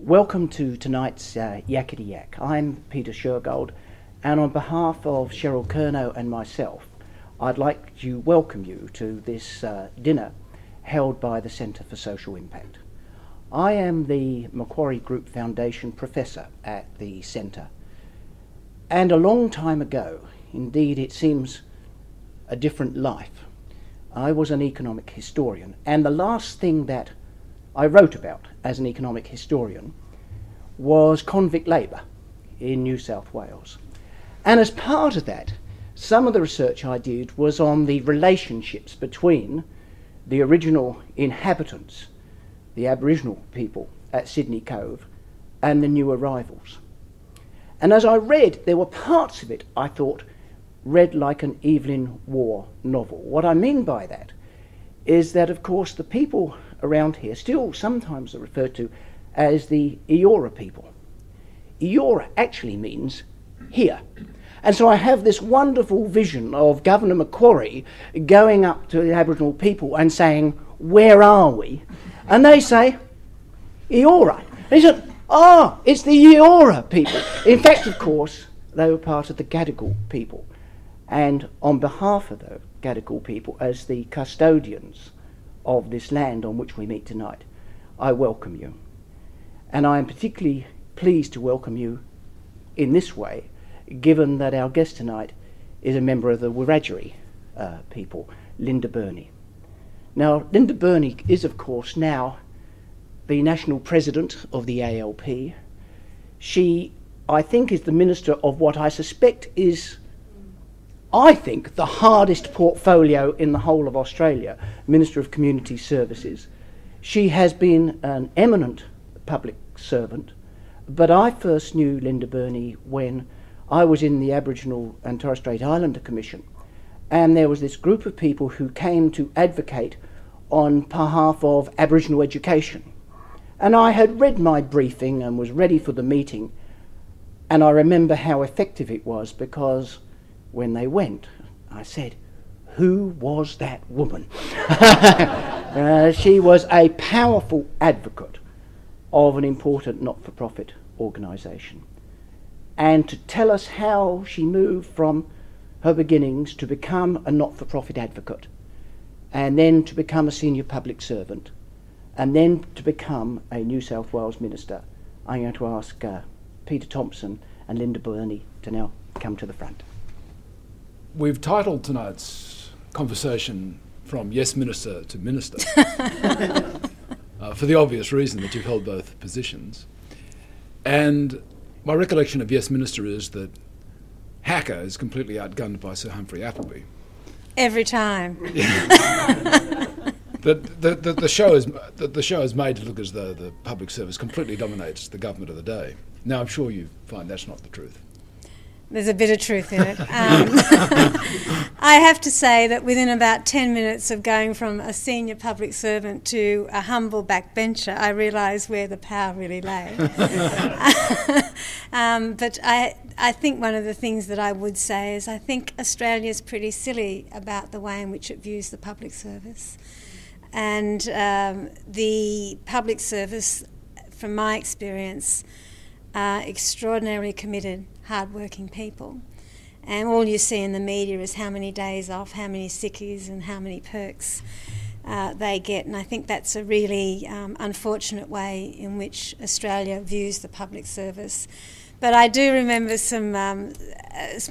Welcome to tonight's Yakety Yak. I'm Peter Shergold, and on behalf of Cheryl Curnow and myself, I'd like to welcome you to this dinner held by the Centre for Social Impact. I am the Macquarie Group Foundation Professor at the Centre, and a long time ago, indeed it seems a different life, I was an economic historian, and the last thing that I wrote about as an economic historian was convict labour in New South Wales. And as part of that, some of the research I did was on the relationships between the original inhabitants, the Aboriginal people at Sydney Cove, and the new arrivals. And as I read, there were parts of it I thought read like an Evelyn Waugh novel. What I mean by that is that, of course, the people around here still sometimes are referred to as the Eora people. Eora actually means here. And so I have this wonderful vision of Governor Macquarie going up to the Aboriginal people and saying, "Where are we?" And they say, "Eora." And he said, "Ah, it's the Eora people." In fact, of course, they were part of the Gadigal people. And on behalf of the Gadigal people, as the custodians of this land on which we meet tonight, I welcome you. And I am particularly pleased to welcome you in this way, given that our guest tonight is a member of the Wiradjuri people, Linda Burney. Now, Linda Burney is, of course, now the national president of the ALP. She, I think, is the minister of what I suspect is, I think, the hardest portfolio in the whole of Australia, Minister of Community Services. She has been an eminent public servant, but I first knew Linda Burney when I was in the Aboriginal and Torres Strait Islander Commission, and there was this group of people who came to advocate on behalf of Aboriginal education. And I had read my briefing and was ready for the meeting, and I remember how effective it was, because when they went, I said, "Who was that woman?" She was a powerful advocate of an important not-for-profit organisation. And to tell us how she moved from her beginnings to become a not-for-profit advocate, and then to become a senior public servant, and then to become a New South Wales minister, I'm going to ask Peter Thompson and Linda Burney to now come to the front. We've titled tonight's conversation From Yes Minister to Minister, for the obvious reason that you've held both positions. And my recollection of Yes Minister is that Hacker is completely outgunned by Sir Humphrey Appleby. Every time. The show is made to look as though the public service completely dominates the government of the day. Now, I'm sure you find that's not the truth. There's a bit of truth in it. I have to say that within about 10 minutes of going from a senior public servant to a humble backbencher, I realised where the power really lay. But I think one of the things that I would say is I think Australia's pretty silly about the way in which it views the public service. And the public service, from my experience, are extraordinarily committed, hard-working people. And all you see in the media is how many days off, how many sickies and how many perks they get. And I think that's a really unfortunate way in which Australia views the public service. But I do remember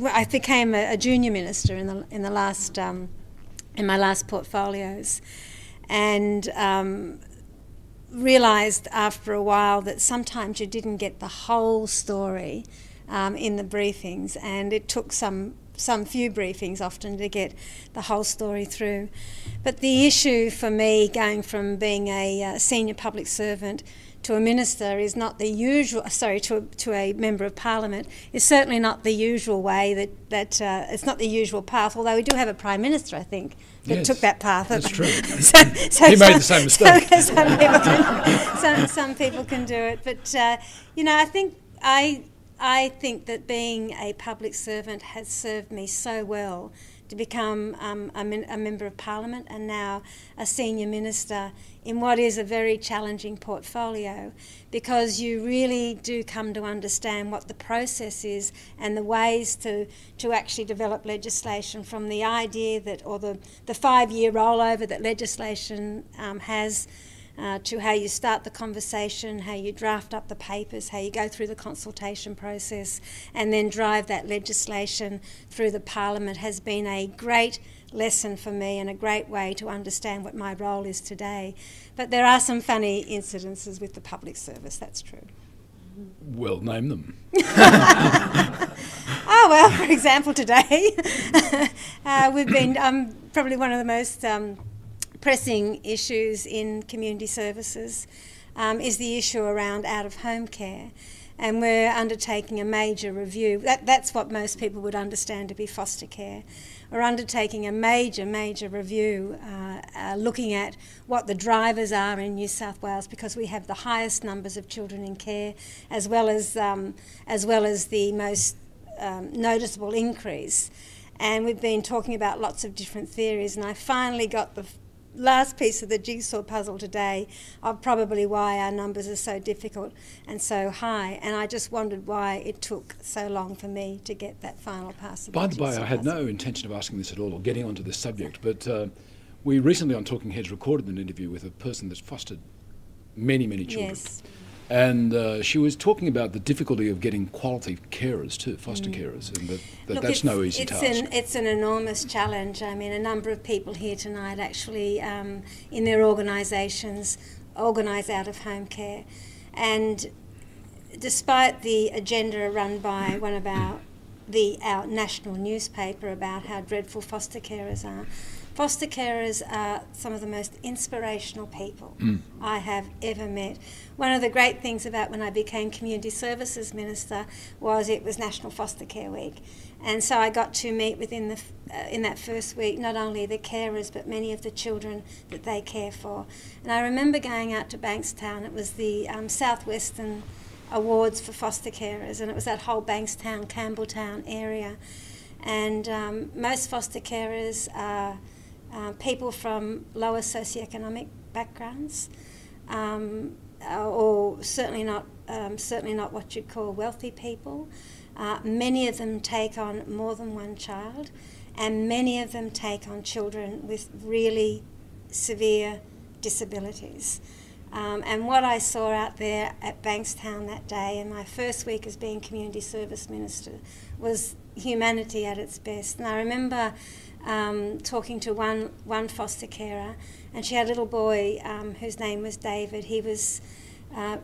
I became a junior minister in my last portfolios, and realised after a while that sometimes you didn't get the whole story in the briefings, and it took some few briefings often to get the whole story through. But the issue for me, going from being a senior public servant to a minister, is not the usual. To a member of parliament, is certainly not the usual way. That it's not the usual path. Although we do have a prime minister, I think, that took that path. That's true. He made the same mistake. Some people can do it, but I think that being a public servant has served me so well to become a Member of Parliament and now a senior minister in what is a very challenging portfolio, because you really do come to understand what the process is and the ways to actually develop legislation, from the idea that, or the 5-year rollover that legislation has, to how you start the conversation, how you draft up the papers, how you go through the consultation process and then drive that legislation through the Parliament, has been a great lesson for me and a great way to understand what my role is today. But there are some funny incidences with the public service, that's true. Well, name them. Oh, well, for example, today we've been probably one of the most pressing issues in community services is the issue around out-of-home care, and we're undertaking a major review. That's what most people would understand to be foster care. We're undertaking a major review looking at what the drivers are in New South Wales, because we have the highest numbers of children in care, as well as the most noticeable increase. And we've been talking about lots of different theories, and I finally got the last piece of the jigsaw puzzle today of probably why our numbers are so difficult and so high, and I just wondered why it took so long for me to get that final pass of the By the way, jigsaw I had puzzle. no intention of asking this at all or getting onto this subject, but we recently on Talking Heads recorded an interview with a person that's fostered many children. Yes. And she was talking about the difficulty of getting quality carers too, foster carers, and Look, that's no easy task. It's an enormous challenge. I mean, a number of people here tonight actually in their organisations organise out-of-home care, and despite the agenda run by one of our national newspaper about how dreadful foster carers are some of the most inspirational people I have ever met. One of the great things about when I became Community Services Minister was it was National Foster Care Week. And so I got to meet within in that first week not only the carers but many of the children that they care for. And I remember going out to Bankstown. It was the Southwestern Awards for foster carers, and it was that whole Bankstown, Campbelltown area. And most foster carers are people from lower socioeconomic backgrounds, or certainly not what you'd call wealthy people. Many of them take on more than one child, and many of them take on children with really severe disabilities. And what I saw out there at Bankstown that day in my first week as being Community Service Minister was humanity at its best. And I remember talking to one foster carer, and she had a little boy whose name was David. He was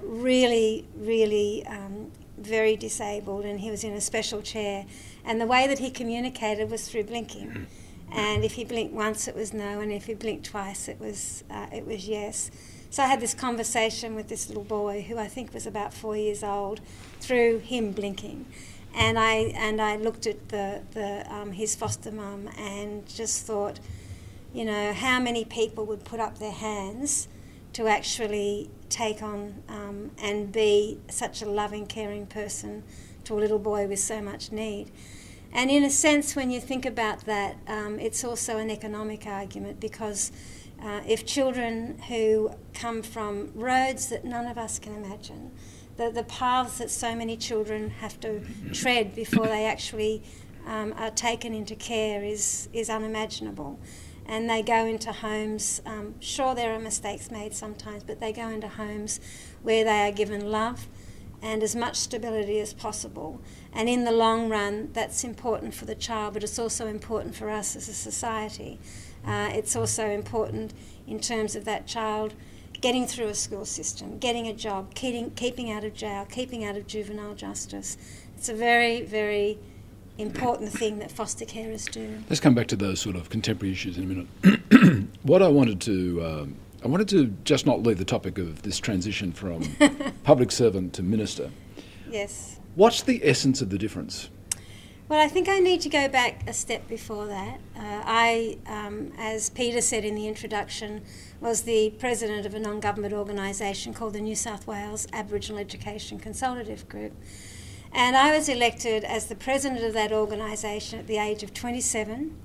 really very disabled, and he was in a special chair. And the way that he communicated was through blinking. And if he blinked once, it was no, and if he blinked twice, it was yes. So I had this conversation with this little boy, who I think was about 4 years old, through him blinking. And I looked at his foster mum and just thought, you know, how many people would put up their hands to actually take on and be such a loving, caring person to a little boy with so much need. And in a sense, when you think about that, it's also an economic argument, because if children who come from roads that none of us can imagine, the paths that so many children have to tread before they actually are taken into care is unimaginable. And they go into homes, sure there are mistakes made sometimes, but they go into homes where they are given love and as much stability as possible. And in the long run, that's important for the child, but it's also important for us as a society. It's also important in terms of that child getting through a school system, getting a job, keeping out of jail, keeping out of juvenile justice. It's a very important thing that foster carers do. Let's come back to those sort of contemporary issues in a minute. What I wanted to just not leave the topic of this transition from public servant to minister. Yes. What's the essence of the difference? Well, I think I need to go back a step before that. I, as Peter said in the introduction, was the president of a non-government organisation called the New South Wales Aboriginal Education Consultative Group. And I was elected as the president of that organisation at the age of 27,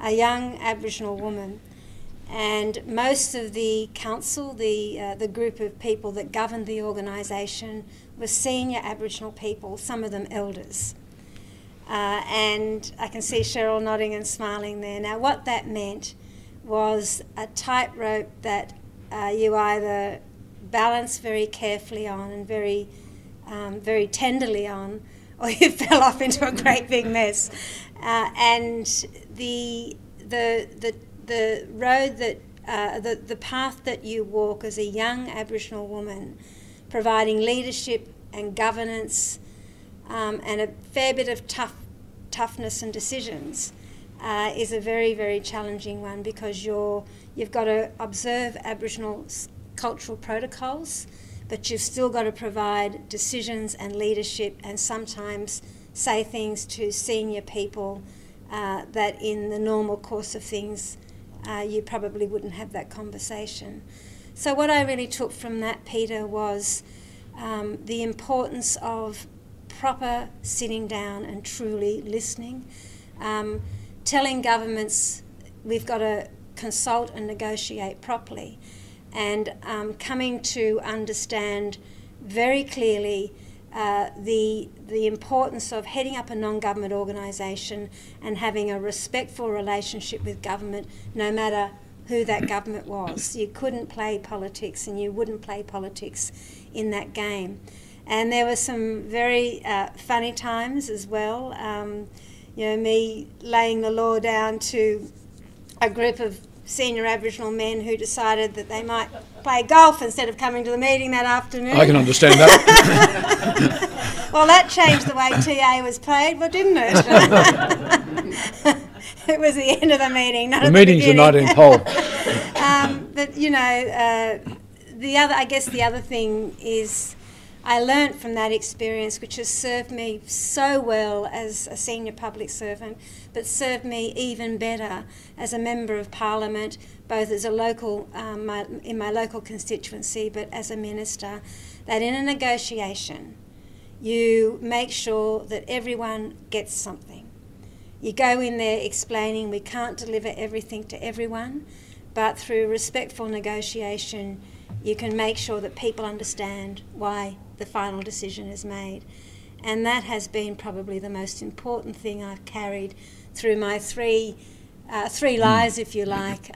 a young Aboriginal woman. And most of the council, the group of people that governed the organisation, were senior Aboriginal people, some of them elders. And I can see Cheryl nodding and smiling there. Now, what that meant was a tightrope that you either balance very carefully on and very tenderly on, or you fell off into a great big mess. And the road that the path that you walk as a young Aboriginal woman, providing leadership and governance and a fair bit of toughness and decisions, is a very, very challenging one, because you've got to observe Aboriginal cultural protocols, but you've still got to provide decisions and leadership, and sometimes say things to senior people that in the normal course of things you probably wouldn't have that conversation. So what I really took from that, Peter, was the importance of proper sitting down and truly listening, telling governments we've got to consult and negotiate properly, and coming to understand very clearly the importance of heading up a non-government organisation and having a respectful relationship with government, no matter who that government was. You couldn't play politics, and you wouldn't play politics in that game. And there were some very funny times as well. You know, me laying the law down to a group of senior Aboriginal men who decided that they might play golf instead of coming to the meeting that afternoon. I can understand that. Well, that changed the way TA was played, well, didn't it? It was the end of the meeting, not the meeting's the 19th hole. But you know, the other thing is, I learnt from that experience, which has served me so well as a senior public servant, but served me even better as a member of Parliament, both as a local, in my local constituency, but as a minister, that in a negotiation, you make sure that everyone gets something. You go in there explaining we can't deliver everything to everyone, but through respectful negotiation, you can make sure that people understand why the final decision is made. And that has been probably the most important thing I've carried through my three lives, if you like,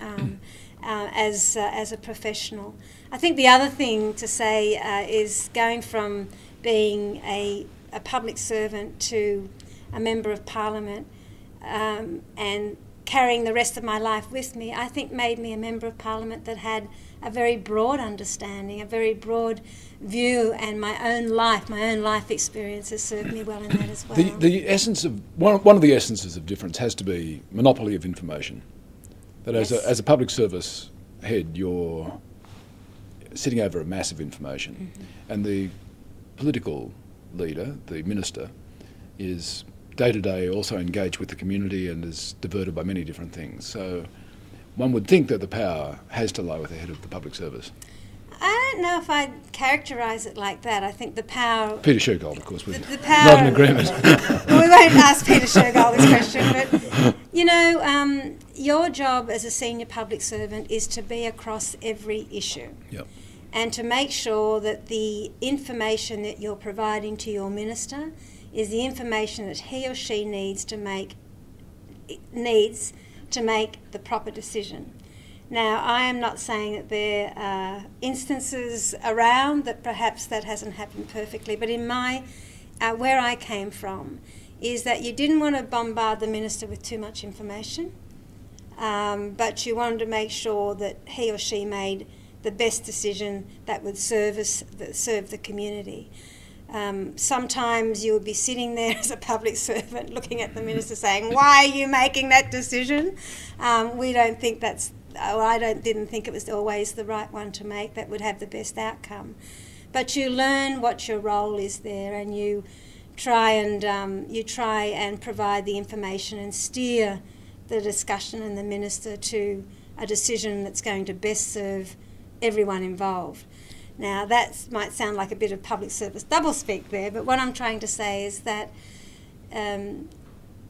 as a professional. I think the other thing to say is, going from being a public servant to a member of Parliament, and carrying the rest of my life with me, I think made me a member of Parliament that had a very broad understanding, a very broad view, and my own life experience has served me well in that as well. The essence of one of the essences of difference has to be monopoly of information. That yes. as a public service head, you're sitting over a mass of information, and the political leader, the minister, is day to day also engaged with the community and is diverted by many different things. So one would think that the power has to lie with the head of the public service. I don't know if I'd characterise it like that. I think the power... Peter Shergold, of course, was the power, not in agreement. Well, we won't ask Peter Shergold this question, but, you know, your job as a senior public servant is to be across every issue. Yep. And to make sure that the information that you're providing to your minister is the information that he or she needs to make the proper decision. Now, I am not saying that there are instances around that perhaps that hasn't happened perfectly, but in my, where I came from, is that you didn't want to bombard the minister with too much information, but you wanted to make sure that he or she made the best decision that would serve the community. Sometimes you would be sitting there as a public servant looking at the minister saying, why are you making that decision? We don't think that's, didn't think it was always the right one to make that would have the best outcome. But you learn what your role is there, and you try and provide the information and steer the discussion and the minister to a decision that's going to best serve everyone involved. Now, that might sound like a bit of public service doublespeak there, but what I'm trying to say is that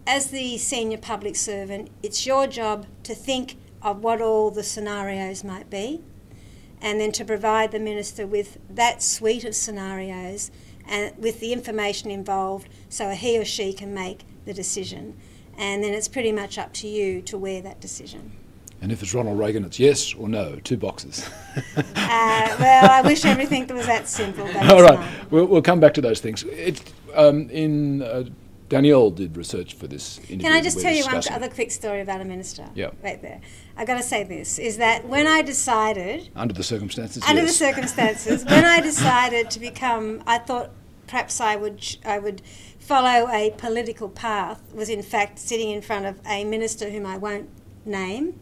as the senior public servant, it's your job to think of what all the scenarios might be, and then to provide the minister with that suite of scenarios and with the information involved so he or she can make the decision. And then it's pretty much up to you to wear that decision. And if it's Ronald Reagan, it's yes or no, 2 boxes. Well, I wish everything was that simple, but all it's right, not. we'll come back to those things. Danielle did research for this interview. Can I just tell you one discussing. other quick story about a minister? Yeah. Right there. I've got to say this, is that when I decided... Under the circumstances, Under yes. the circumstances, when I decided to become... I thought perhaps I would follow a political path, was in fact sitting in front of a minister whom I won't name.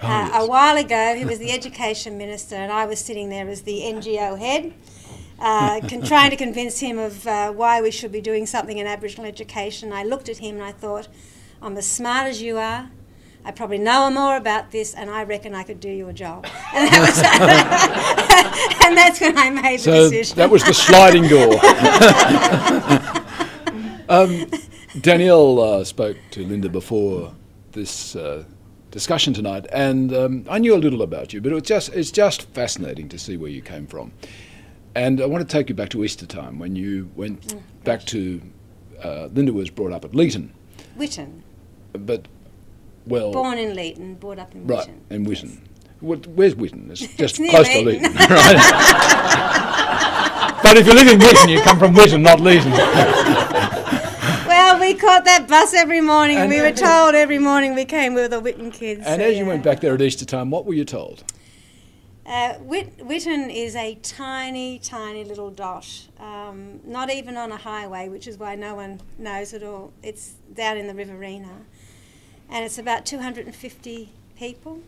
Yes. A while ago, he was the education minister, and I was sitting there as the NGO head, trying to convince him of why we should be doing something in Aboriginal education. I looked at him and I thought, I'm as smart as you are, I probably know more about this, and I reckon I could do your job. And, that was and that's when I made the decision. So that was the sliding door. Danielle spoke to Linda before this discussion tonight, and I knew a little about you, but it's just fascinating to see where you came from. And I want to take you back to Easter time, when you went back to... Linda was brought up at Leeton. Whitton. But, well... Born in Leeton, brought up in Right, Whitton. in Whitton. Yes. Where's Whitton? It's just near close to Leeton. Leeton. Right? But if you live in Whitton, you come from Whitton, not Leeton. Well, we caught that bus every morning, and we were told every morning we came with the Whitton kids. And so as you yeah. went back there at Easter time, what were you told? Whitton is a tiny, tiny little dot, not even on a highway, which is why no one knows it all. It's down in the Riverina, and it's about 250 people.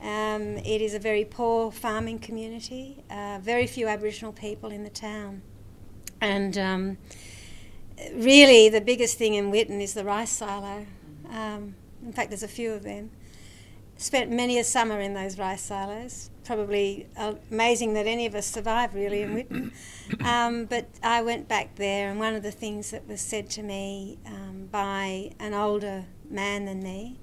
It is a very poor farming community, very few Aboriginal people in the town. And really the biggest thing in Whitton is the rice silo. In fact, there's a few of them. Spent many a summer in those rice silos. Probably amazing that any of us survived really in Whitton. But I went back there, and one of the things that was said to me by an older man than me,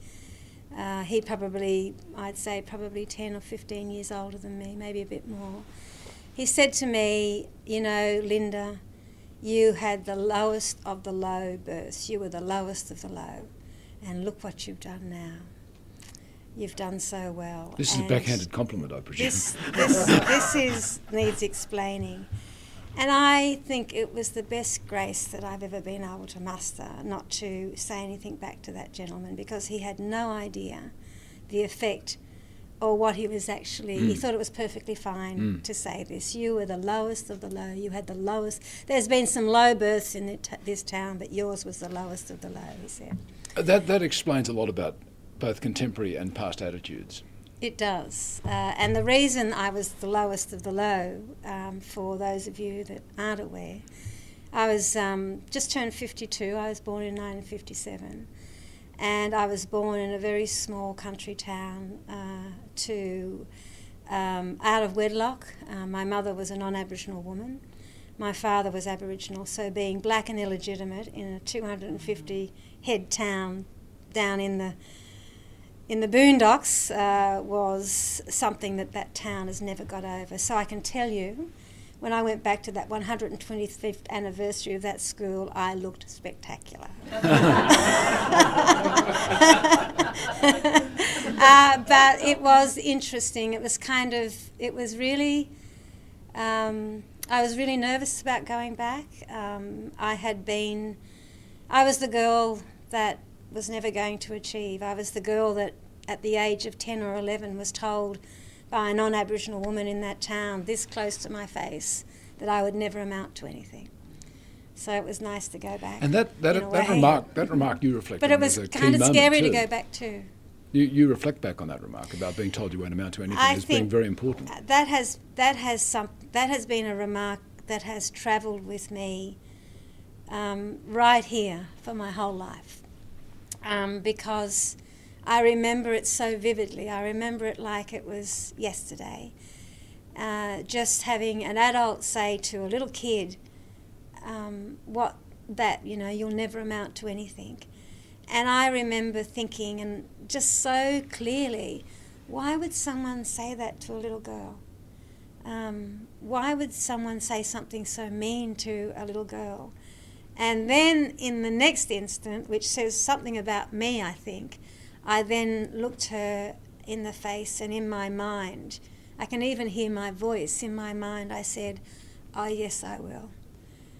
he probably, I'd say probably 10 or 15 years older than me, maybe a bit more. He said to me, you know, Linda, you had the lowest of the low births. You were the lowest of the low. And look what you've done now. You've done so well. This is a backhanded compliment, I presume. This needs explaining. And I think it was the best grace that I've ever been able to muster, not to say anything back to that gentleman, because he had no idea the effect or what he was actually... He thought it was perfectly fine to say this. You were the lowest of the low. You had the lowest... There's been some low births in this town, but yours was the lowest of the low, he said. That explains a lot about both contemporary and past attitudes. It does. And the reason I was the lowest of the low, for those of you that aren't aware, I was just turned 52. I was born in 1957. And I was born in a very small country town out of wedlock. My mother was a non-Aboriginal woman. My father was Aboriginal, so being black and illegitimate in a 250-head town down in the boondocks was something that town has never got over. So I can tell you, when I went back to that 125th anniversary of that school, I looked spectacular. But it was interesting. It was I was really nervous about going back. I was the girl that was never going to achieve. I was the girl that at the age of 10 or 11 was told by a non-Aboriginal woman in that town, this close to my face, that I would never amount to anything. So it was nice to go back. And that remark you reflect but on it was as a key kind of moment scary too. to go back too. You reflect back on that remark about being told you won't amount to anything as being very important. That has been a remark that has travelled with me right here for my whole life, because I remember it so vividly. I remember it like it was yesterday. Just having an adult say to a little kid, you'll never amount to anything. And I remember thinking, and just so clearly, why would someone say that to a little girl? Why would someone say something so mean to a little girl? And then in the next instant, which says something about me, I think, I then looked her in the face, and in my mind, I can even hear my voice in my mind, I said, "Oh yes, I will."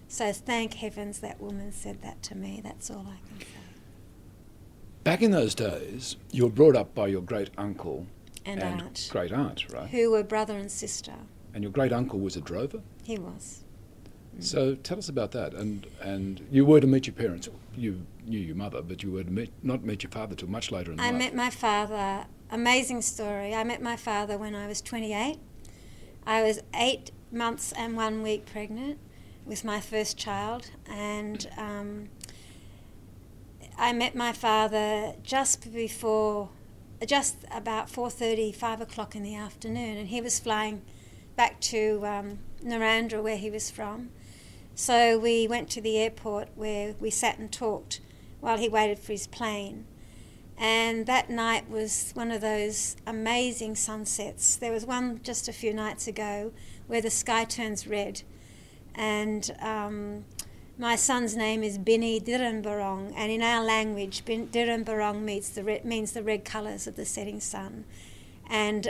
So thank heavens that woman said that to me. That's all I can say. Back in those days, you were brought up by your great uncle And aunt. great aunt, right? Who were brother and sister. And your great uncle was a drover? He was. So tell us about that. And you were to meet your parents. You knew your mother, but you were to not meet your father till much later in life. I met my father, amazing story. I met my father when I was 28. I was 8 months and 1 week pregnant with my first child, and I met my father just about 4:30, 5 o'clock in the afternoon, and he was flying back to Narendra, where he was from. So we went to the airport where we sat and talked while he waited for his plane. And that night was one of those amazing sunsets. There was one just a few nights ago where the sky turns red. And my son's name is Burney Barong, and in our language, Barong means the red colours of the setting sun. And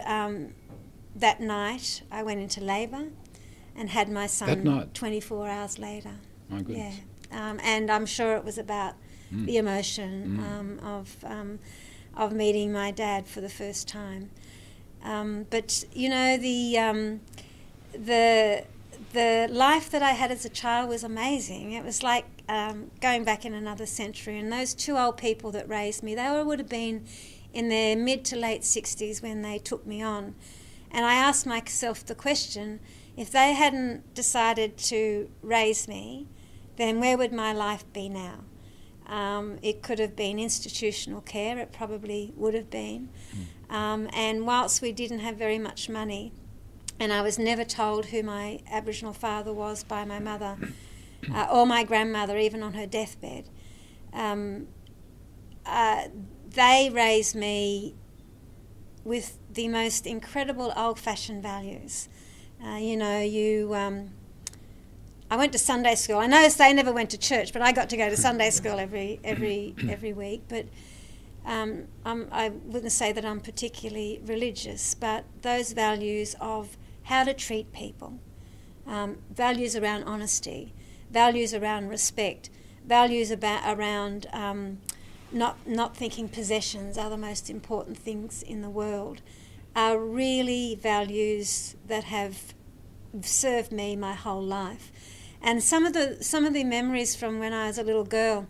that night, I went into labour and had my son 24 hours later. My goodness. Yeah, and I'm sure it was about the emotion of meeting my dad for the first time. But you know, the life that I had as a child was amazing. It was like going back in another century. And those two old people that raised me, they all would have been in their mid to late 60s when they took me on. And I asked myself the question, if they hadn't decided to raise me, then where would my life be now? It could have been institutional care, it probably would have been. And whilst we didn't have very much money, and I was never told who my Aboriginal father was by my mother or my grandmother, even on her deathbed, they raised me with the most incredible old-fashioned values. I went to Sunday school. I noticed they never went to church, but I got to go to Sunday school every week. But I wouldn't say that I'm particularly religious, but those values of how to treat people, values around honesty, values around respect, values around not thinking possessions are the most important things in the world, are really values that have served me my whole life. And some of the memories from when I was a little girl,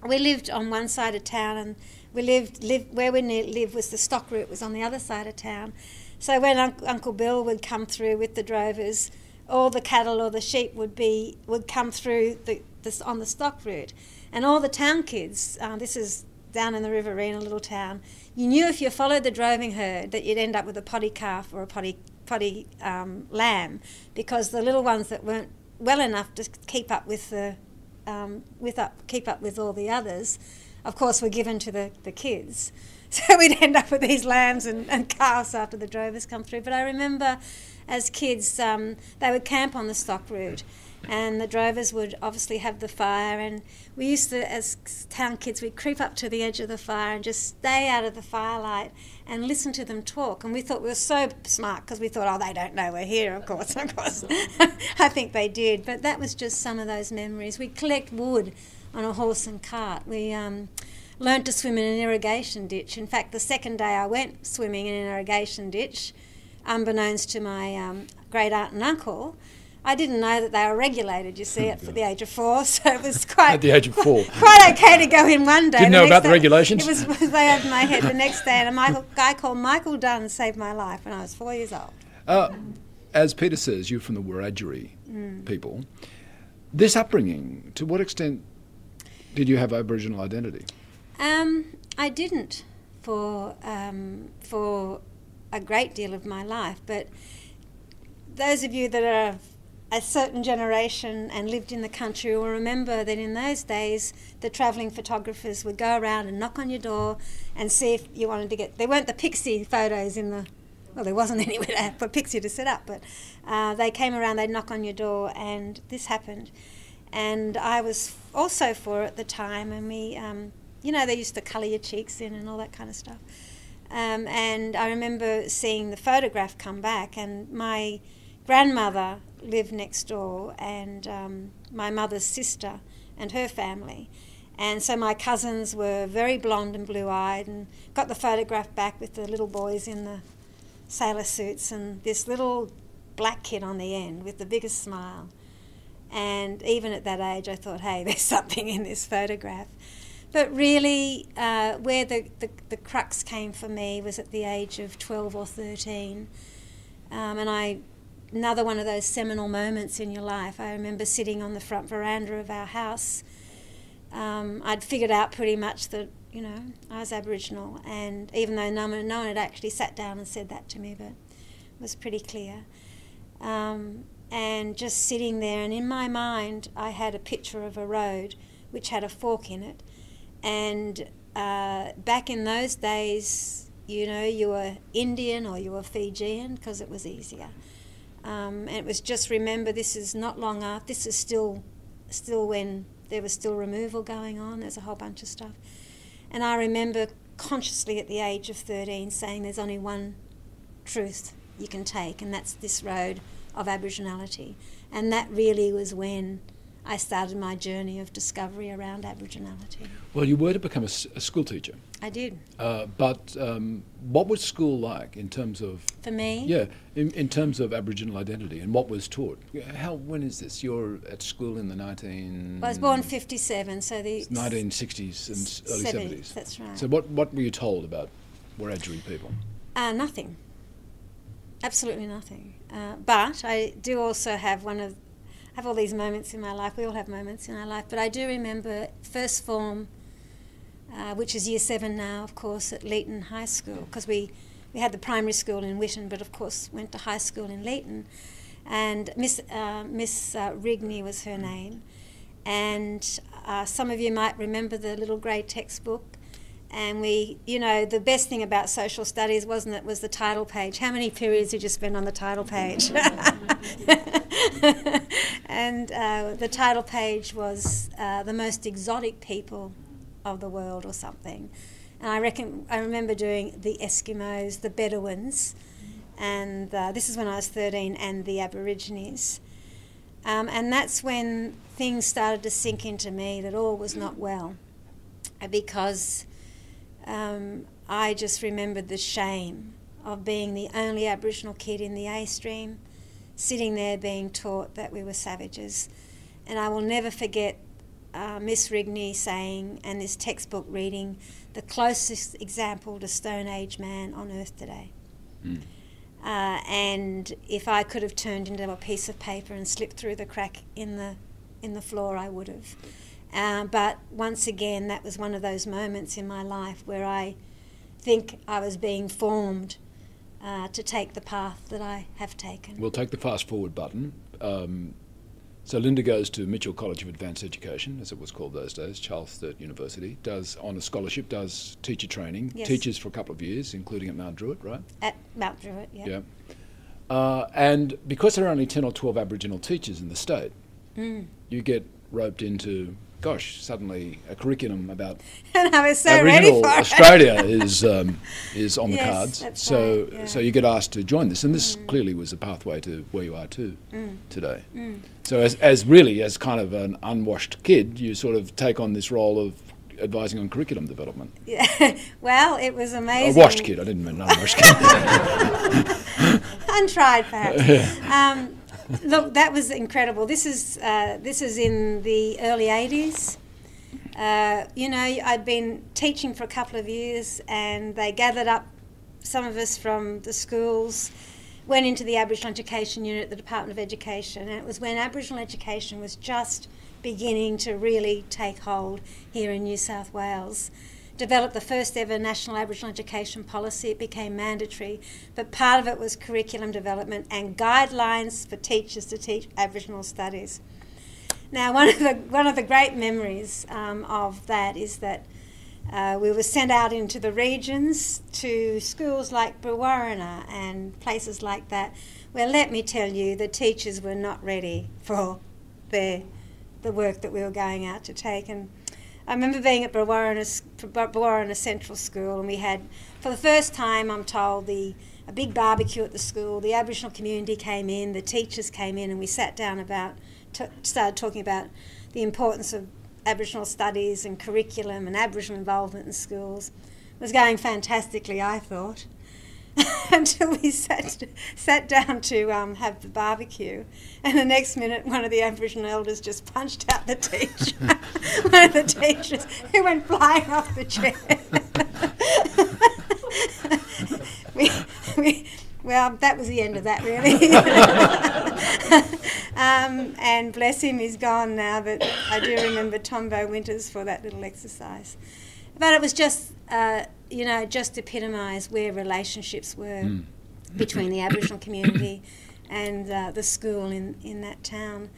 we lived on one side of town, and we lived where we lived was the stock route was on the other side of town. So when Uncle Bill would come through with the drovers, all the cattle or the sheep would come through on the stock route, and all the town kids. This is down in the Riverina, little town. You knew if you followed the droving herd that you'd end up with a potty calf or a potty lamb, because the little ones that weren't well enough to keep up with keep up with all the others, of course, were given to the kids. So we'd end up with these lambs and calves after the drovers come through. But I remember as kids, they would camp on the stock route, and the drovers would obviously have the fire, and we used to, as town kids, we'd creep up to the edge of the fire and just stay out of the firelight and listen to them talk. And we thought we were so smart because we thought, oh, they don't know we're here, of course. I think they did, but that was just some of those memories. We'd collect wood on a horse and cart. We learnt to swim in an irrigation ditch. In fact, the second day I went swimming in an irrigation ditch, unbeknownst to my great aunt and uncle, I didn't know that they were regulated, you see, at the age of 4, so it was quite... At the age of 4. Quite okay to go in one day. Didn't know about the regulations? It was way over my head. The next day, and a guy called Michael Dunn saved my life when I was 4 years old. As Peter says, you're from the Wiradjuri people. This upbringing, to what extent did you have Aboriginal identity? I didn't for a great deal of my life, but those of you that are a certain generation and lived in the country will remember that in those days the travelling photographers would go around and knock on your door and see if you wanted to get... There weren't the pixie photos in the... Well, there wasn't anywhere for Pixie to set up, but they came around, they'd knock on your door, and this happened. And I was also for it at the time, and we, you know, they used to colour your cheeks in and all that kind of stuff. And I remember seeing the photograph come back, and my grandmother lived next door, and my mother's sister and her family. And so my cousins were very blonde and blue-eyed, and got the photograph back with the little boys in the sailor suits and this little black kid on the end with the biggest smile. And even at that age I thought, hey, there's something in this photograph. But really where the crux came for me was at the age of 12 or 13. And another one of those seminal moments in your life. I remember sitting on the front veranda of our house. I'd figured out pretty much that, you know, I was Aboriginal, and even though no one had actually sat down and said that to me, but it was pretty clear. And just sitting there, and in my mind I had a picture of a road which had a fork in it, and back in those days, you know, you were Indian or you were Fijian because it was easier. And it was just, remember, this is not long after, this is still when there was still removal going on. There's a whole bunch of stuff. And I remember consciously at the age of 13 saying there's only one truth you can take, and that's this road of Aboriginality. And that really was when I started my journey of discovery around Aboriginality. Well, you were to become a school teacher. I did. But what was school like in terms of... For me? Yeah, in terms of Aboriginal identity and what was taught. When is this? You're at school in the Well, I was born 57, so the... 1960s and early 70s. That's right. So what were you told about Wiradjuri people? Nothing. Absolutely nothing. But I do also have all these moments in my life. We all have moments in our life. But I do remember first form, which is year 7 now, of course, at Leeton High School, because we had the primary school in Whitton, but of course went to high school in Leeton. And Miss Rigney was her name. And some of you might remember the little grey textbook. And we, you know, the best thing about social studies was the title page. How many periods did you spend on the title page? And the title page was the most exotic people of the world or something. And I remember doing the Eskimos, the Bedouins, and this is when I was 13, and the Aborigines. And that's when things started to sink into me that all was not well, because I just remembered the shame of being the only Aboriginal kid in the A stream, sitting there being taught that we were savages. And I will never forget Miss Rigney saying, and this textbook reading, the closest example to Stone Age man on earth today. Mm. And if I could have turned into a piece of paper and slipped through the crack in the floor, I would have. But once again, that was one of those moments in my life where I think I was being formed to take the path that I have taken. We'll take the fast forward button. So Linda goes to Mitchell College of Advanced Education, as it was called those days, Charles Sturt University, does honours scholarship, does teacher training, yes. Teaches for a couple of years, including at Mount Druitt, right? At Mount Druitt, yeah. And because there are only 10 or 12 Aboriginal teachers in the state, you get roped into, gosh, suddenly a curriculum about and I was so Aboriginal ready for Australia is on the yes, cards. That's so right, yeah. So you get asked to join this, and this clearly was a pathway to where you are today. So as kind of an unwashed kid, you sort of take on this role of advising on curriculum development. Yeah. Well, it was amazing. A washed kid, I didn't mean an unwashed kid. Untried, perhaps. Yeah. Look, that was incredible. This is in the early 80s. You know, I'd been teaching for a couple of years, and they gathered up some of us from the schools, went into the Aboriginal Education Unit at the Department of Education, and it was when Aboriginal education was just beginning to really take hold here in New South Wales. developed the first ever national Aboriginal education policy. It became mandatory, but part of it was curriculum development and guidelines for teachers to teach Aboriginal studies. Now, one of the great memories of that is that we were sent out into the regions to schools like Brewarrina and places like that, where, let me tell you, the teachers were not ready for the work that we were going out to take. And I remember being at Brewarrina Central School, and we had, for the first time, I'm told, a big barbecue at the school. The Aboriginal community came in, the teachers came in, and we sat down started talking about the importance of Aboriginal studies and curriculum and Aboriginal involvement in schools. It was going fantastically, I thought, until we sat down to have the barbecue, and the next minute one of the Aboriginal elders just punched out the teacher, one of the teachers, who went flying off the chair. Well, that was the end of that, really. And bless him, he's gone now, but I do remember Tombo Winters for that little exercise. But it was just, just epitomise where relationships were between the Aboriginal community and the school in that town.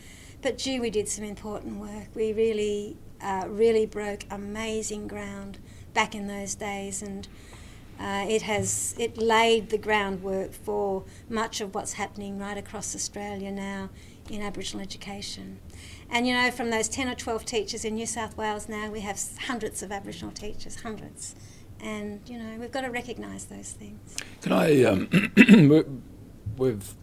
But gee, we did some important work. We really broke amazing ground back in those days, and it laid the groundwork for much of what's happening right across Australia now in Aboriginal education. And from those 10 or 12 teachers in New South Wales now, we have hundreds of Aboriginal teachers, hundreds. And we've got to recognise those things. Can I? We've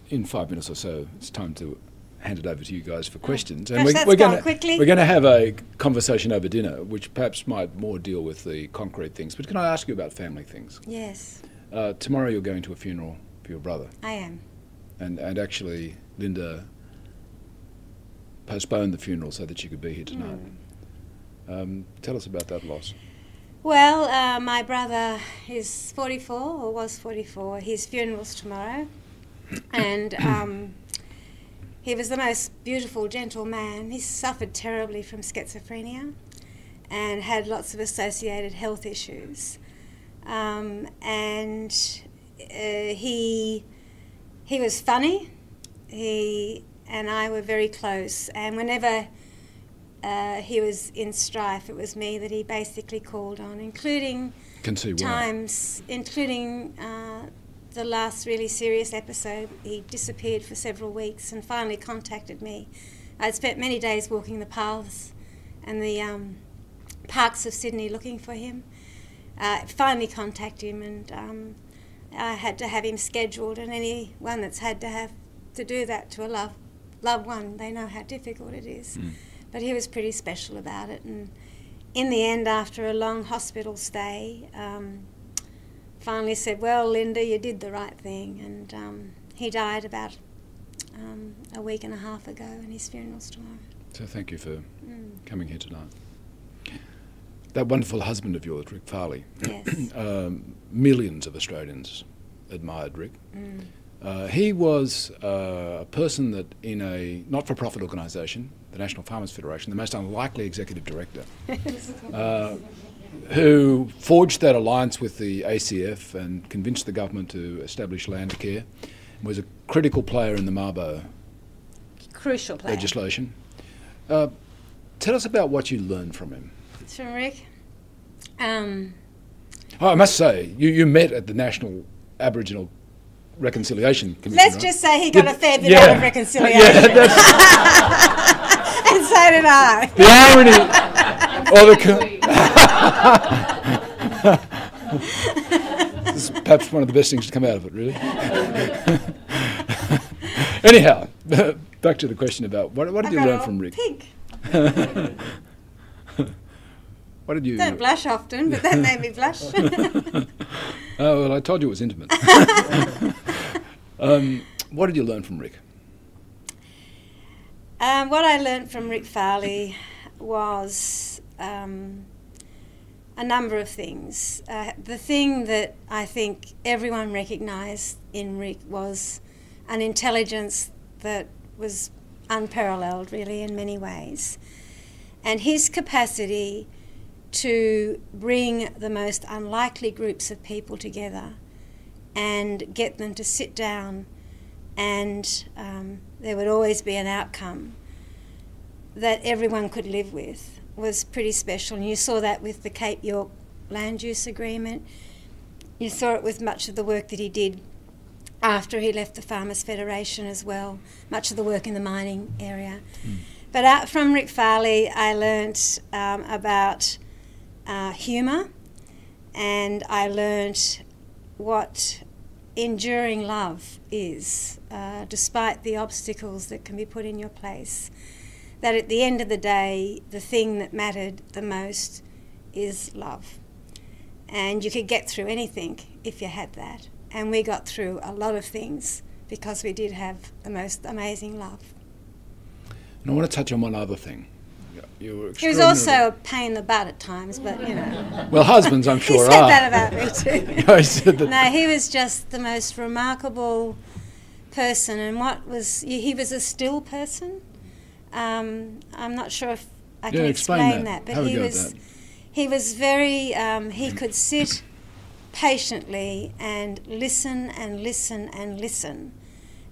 in 5 minutes or so. It's time to hand it over to you guys for questions. And we're going to have a conversation over dinner, which perhaps might more deal with the concrete things. But can I ask you about family things? Yes. Tomorrow you're going to a funeral for your brother. I am. And actually, Linda postponed the funeral so that she could be here tonight. Tell us about that loss. Well, my brother is 44, or was 44. His funeral's tomorrow. And he was the most beautiful, gentle man. He suffered terribly from schizophrenia and had lots of associated health issues. And he was funny. He and I were very close. And whenever he was in strife, it was me that he basically called on, including times, including the last really serious episode. He disappeared for several weeks and finally contacted me. I'd spent many days walking the paths and the parks of Sydney looking for him. Finally contacted him, and I had to have him scheduled, and anyone that's had to do that to a loved one, they know how difficult it is. But he was pretty special about it, and in the end, after a long hospital stay, finally said, well, Linda, you did the right thing. And he died about a week and a half ago, and his funeral's tomorrow. So thank you for coming here tonight. That wonderful husband of yours, Rick Farley. Yes. Millions of Australians admired Rick. He was a person that in a not-for-profit organisation, the National Farmers Federation, the most unlikely executive director, who forged that alliance with the ACF and convinced the government to establish Landcare, was a critical player in the Mabo legislation. Tell us about what you learned from him. From Rick? I must say, you met at the National Aboriginal Reconciliation Commission. Let's just say he got a fair bit out of reconciliation. And so did I. The irony, or this is perhaps one of the best things to come out of it, really. Anyhow, back to the question about what did you learn from Rick? Pink. What did you? Don't blush often, but that made me blush. Oh well, I told you it was intimate. What did you learn from Rick? What I learned from Rick Farley was a number of things. The thing that I think everyone recognised in Rick was an intelligence that was unparalleled, really, in many ways. And his capacity to bring the most unlikely groups of people together and get them to sit down, and there would always be an outcome that everyone could live with, was pretty special. And you saw that with the Cape York Land Use Agreement. You saw it with much of the work that he did after he left the Farmers Federation as well, much of the work in the mining area. But out from Rick Farley, I learnt about humour, and I learnt what enduring love is, despite the obstacles that can be put in your place. That at the end of the day, the thing that mattered the most is love. And you could get through anything if you had that. And we got through a lot of things because we did have the most amazing love. And I want to touch on one other thing. He was also a pain in the butt at times, but you know. Well, husbands, I'm sure, he said that about me too. No, he said that. No, he was just the most remarkable person, and he was a still person. I'm not sure if I can explain that, but he was very. He could sit patiently and listen and listen and listen,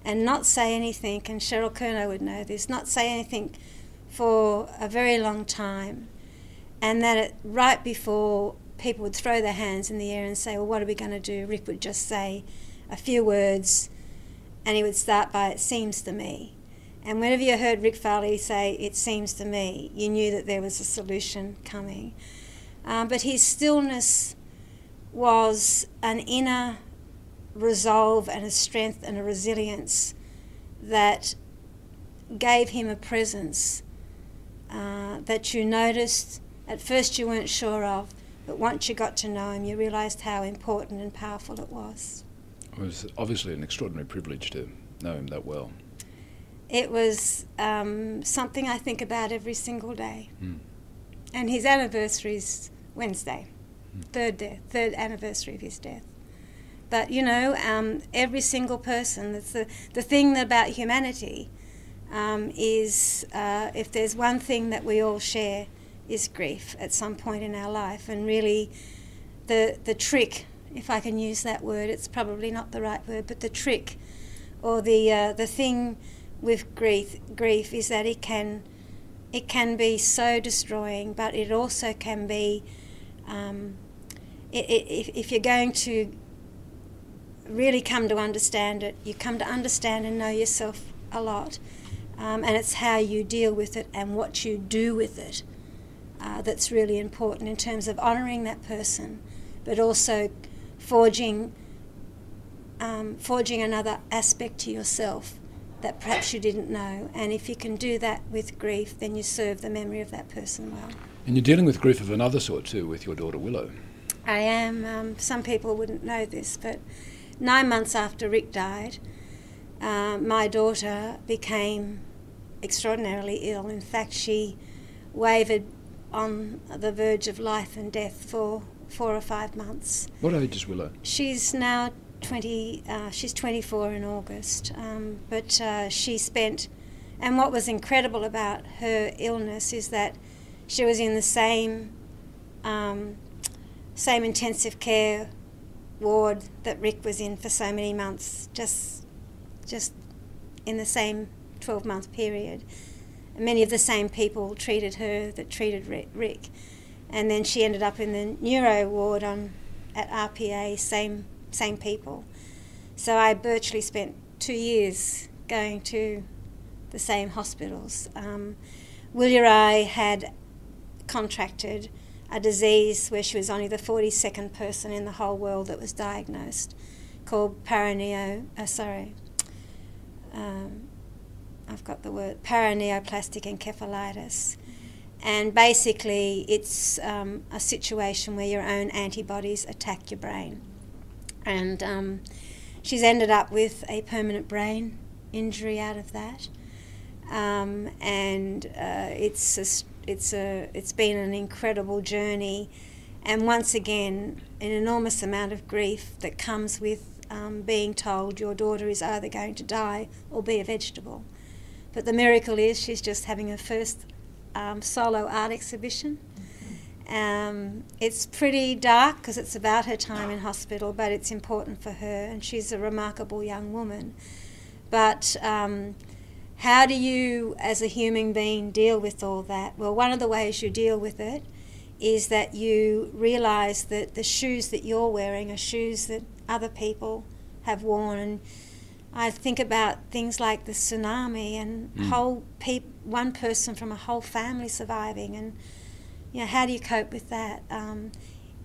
and not say anything. And Cheryl Curnow would know this. Not say anything for a very long time, and that right before people would throw their hands in the air and say, well, what are we going to do? Rick would just say a few words, and he would start by, it seems to me. And whenever you heard Rick Farley say, it seems to me, you knew that there was a solution coming. But his stillness was an inner resolve and a strength and a resilience that gave him a presence that you noticed. At first you weren't sure of, but once you got to know him, you realised how important and powerful it was. It was obviously an extraordinary privilege to know him that well. It was something I think about every single day. And his anniversary's Wednesday, third anniversary of his death. But you know, every single person, that's the thing about humanity is if there's one thing that we all share is grief at some point in our life. And really the trick, if I can use that word, it's probably not the right word, but the trick or the thing with grief is that it can be so destroying, but it also can be, if you're going to really come to understand it, you come to understand and know yourself a lot, and it's how you deal with it and what you do with it that's really important in terms of honouring that person, but also forging another aspect to yourself that perhaps you didn't know. And if you can do that with grief, then you serve the memory of that person well. And you're dealing with grief of another sort too with your daughter Willow. I am. Some people wouldn't know this, but 9 months after Rick died, my daughter became extraordinarily ill. In fact, she wavered on the verge of life and death for 4 or 5 months. What age is Willow? She's now 20, she's 24 in August, but she spent, and what was incredible about her illness is that she was in the same intensive care ward that Rick was in for so many months, just in the same 12-month period. Many of the same people treated her that treated Rick, and then she ended up in the neuro ward at RPA, same people. So I virtually spent 2 years going to the same hospitals. Willirai had contracted a disease where she was only the 42nd person in the whole world that was diagnosed, called paraneoplastic encephalitis. And basically it's a situation where your own antibodies attack your brain. And she's ended up with a permanent brain injury out of that. It's been an incredible journey, and once again an enormous amount of grief that comes with being told your daughter is either going to die or be a vegetable. But the miracle is she's just having her first solo art exhibition, It's pretty dark because it's about her time in hospital, but it's important for her, and she's a remarkable young woman. But how do you, as a human being, deal with all that? Well, one of the ways you deal with it is that you realise that the shoes that you're wearing are shoes that other people have worn. And I think about things like the tsunami and one person from a whole family surviving, and you know, how do you cope with that?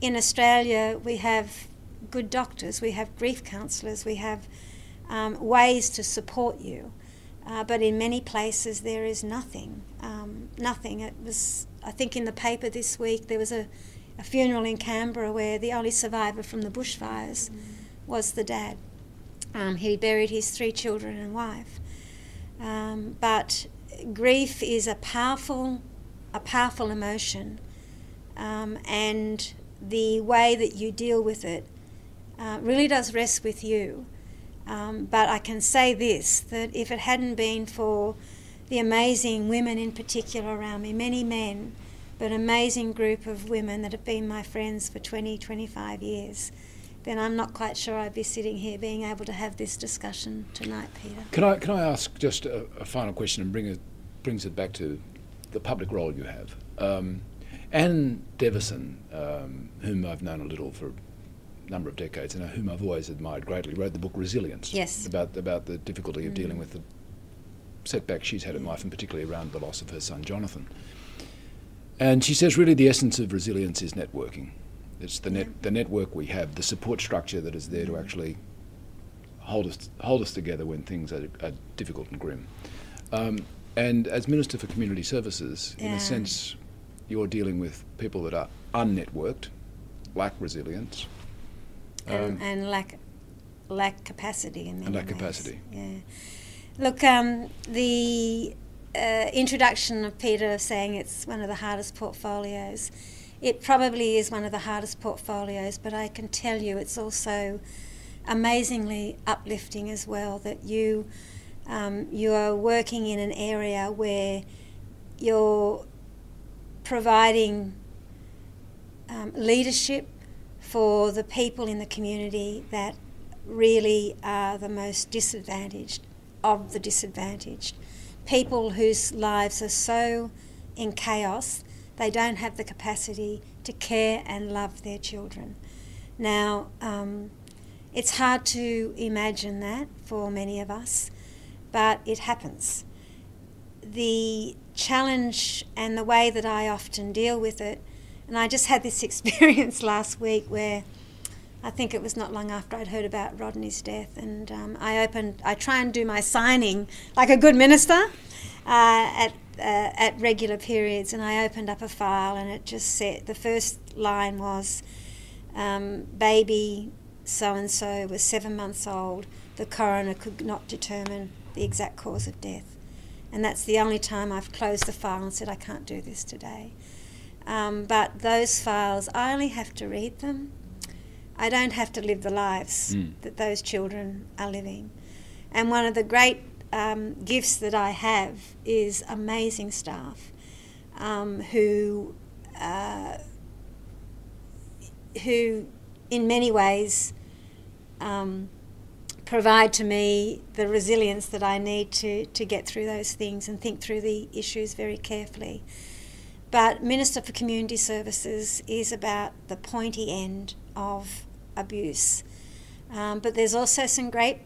In Australia, we have good doctors, we have grief counsellors, we have ways to support you. But in many places there is nothing. Nothing. It was, I think in the paper this week, there was a funeral in Canberra where the only survivor from the bushfires was the dad. He buried his 3 children and wife. But grief is a powerful emotion, and the way that you deal with it really does rest with you. But I can say this, that if it hadn't been for the amazing women in particular around me, many men, but an amazing group of women that have been my friends for 20, 25 years, then I'm not quite sure I'd be sitting here being able to have this discussion tonight, Peter. Can I ask just a final question and brings it back to the public role you have? Anne Devison, whom I've known a little for a number of decades and whom I've always admired greatly, wrote the book Resilience. Yes. About the difficulty of dealing with the setbacks she's had in life, and particularly around the loss of her son Jonathan. And she says really the essence of resilience is networking. It's the network we have, the support structure that is there to actually hold us together when things are difficult and grim. And as Minister for Community Services, in a sense, you're dealing with people that are unnetworked, lack resilience, and lack capacity in many and lack ways. capacity. Yeah. Look, the introduction of Peter saying it's one of the hardest portfolios. It probably is one of the hardest portfolios, but I can tell you it's also amazingly uplifting as well, that you are working in an area where you're providing leadership for the people in the community that really are the most disadvantaged of the disadvantaged. People whose lives are so in chaos they don't have the capacity to care and love their children. Now, it's hard to imagine that for many of us, but it happens. The challenge and the way that I often deal with it, and I just had this experience last week where I think it was not long after I'd heard about Rodney's death, and I try and do my signing like a good minister at regular periods, and I opened up a file and it just said, the first line was, baby so-and-so was 7 months old, the coroner could not determine the exact cause of death. And that's the only time I've closed the file and said I can't do this today. But those files, I only have to read them. I don't have to live the lives that those children are living. And one of the great gifts that I have is amazing staff who in many ways provide to me the resilience that I need to get through those things and think through the issues very carefully. But Minister for Community Services is about the pointy end of abuse. But there's also some great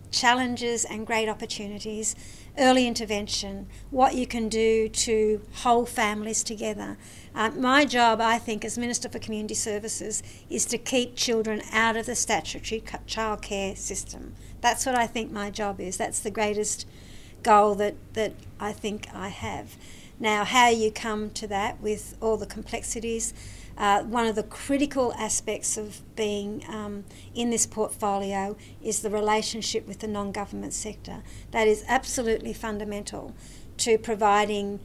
challenges and great opportunities. Early intervention, what you can do to hold families together. My job, I think, as Minister for Community Services is to keep children out of the statutory childcare system. That's what I think my job is. That's the greatest goal that I think I have. Now, how you come to that with all the complexities, one of the critical aspects of being in this portfolio is the relationship with the non-government sector. That is absolutely fundamental to providing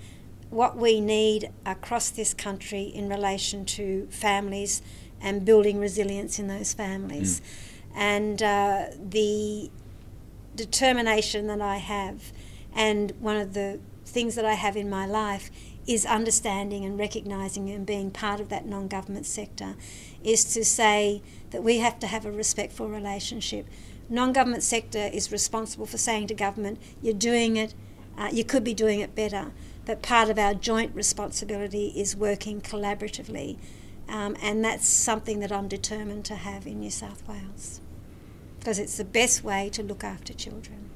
what we need across this country in relation to families and building resilience in those families. And the determination that I have, and one of the things that I have in my life, is understanding and recognising and being part of that non-government sector, is to say that we have to have a respectful relationship. Non-government sector is responsible for saying to government, you're doing it, you could be doing it better, but part of our joint responsibility is working collaboratively, and that's something that I'm determined to have in New South Wales, because it's the best way to look after children.